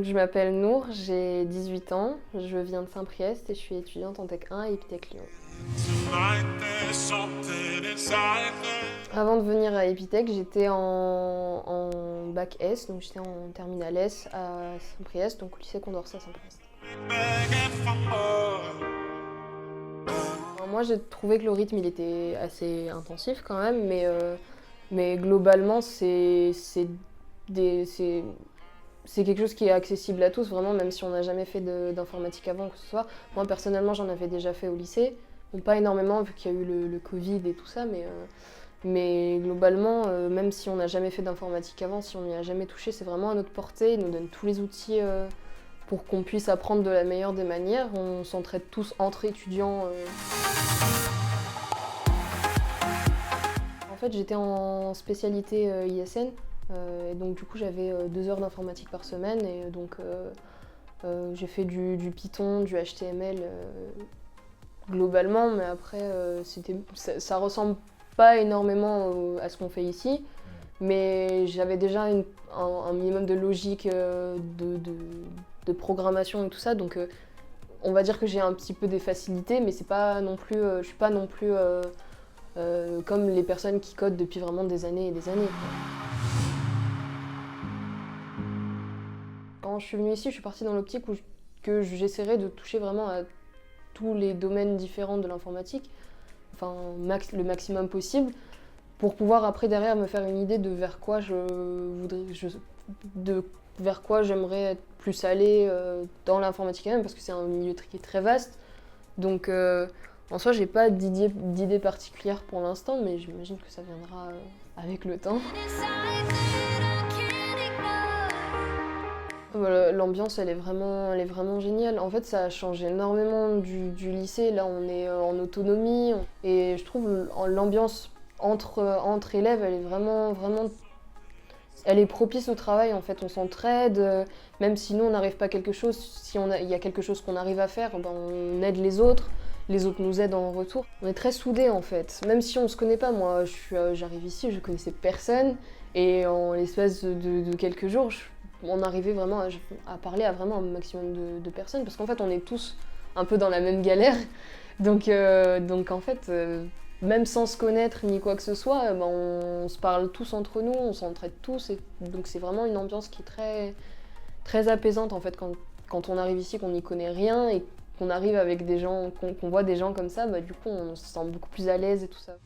Donc je m'appelle Nour, j'ai 18 ans, je viens de Saint-Priest et je suis étudiante en Tech 1 à Epitech Lyon. Avant de venir à Epitech, j'étais en bac S, donc j'étais en terminale S à Saint-Priest, donc au lycée Condorcet à Saint-Priest. Alors moi j'ai trouvé que le rythme il était assez intensif quand même, mais globalement des- c'est c'est quelque chose qui est accessible à tous, vraiment, même si on n'a jamais fait d'informatique avant, que ce soit. Moi, personnellement, j'en avais déjà fait au lycée. Bon, pas énormément, vu qu'il y a eu le Covid et tout ça, mais globalement, même si on n'a jamais fait d'informatique avant, si on n'y a jamais touché, c'est vraiment à notre portée. Ils nous donnent tous les outils pour qu'on puisse apprendre de la meilleure des manières. On s'entraide tous entre étudiants. En fait, j'étais en spécialité ISN. Et donc du coup j'avais 2 heures d'informatique par semaine et donc j'ai fait du Python, du HTML globalement, mais après ça ressemble pas énormément à ce qu'on fait ici, mais j'avais déjà un minimum de logique de programmation et tout ça, donc on va dire que j'ai un petit peu des facilités, mais c'est pas non plus, je suis pas non plus comme les personnes qui codent depuis vraiment des années et des années, quoi. Quand je suis venue ici, je suis partie dans l'optique que j'essaierais de toucher vraiment à tous les domaines différents de l'informatique, enfin le maximum possible, pour pouvoir après derrière me faire une idée de vers quoi vers quoi j'aimerais être plus allée dans l'informatique quand même, parce que c'est un milieu qui est très vaste. Donc en soi, j'ai pas d'idée particulière pour l'instant, mais j'imagine que ça viendra avec le temps. L'ambiance, elle est vraiment géniale. En fait, ça a changé énormément du lycée. Là, on est en autonomie. Et je trouve l'ambiance entre élèves, elle est vraiment... Elle est propice au travail, en fait. On s'entraide. Même si nous, on n'arrive pas à quelque chose, si il y a quelque chose qu'on arrive à faire, ben, on aide les autres. Les autres nous aident en retour. On est très soudés, en fait. Même si on se connaît pas. Moi, j'arrive ici, je connaissais personne. Et en l'espace de quelques jours, on arrivait vraiment à parler à vraiment un maximum de personnes, parce qu'en fait on est tous un peu dans la même galère, donc en fait même sans se connaître ni quoi que ce soit, ben, on se parle tous entre nous, on s'entraide tous, et donc c'est vraiment une ambiance qui est très apaisante en fait quand on arrive ici, qu'on n'y connaît rien et qu'on arrive avec des gens, qu'on voit des gens comme ça, bah, du coup on se sent beaucoup plus à l'aise et tout ça.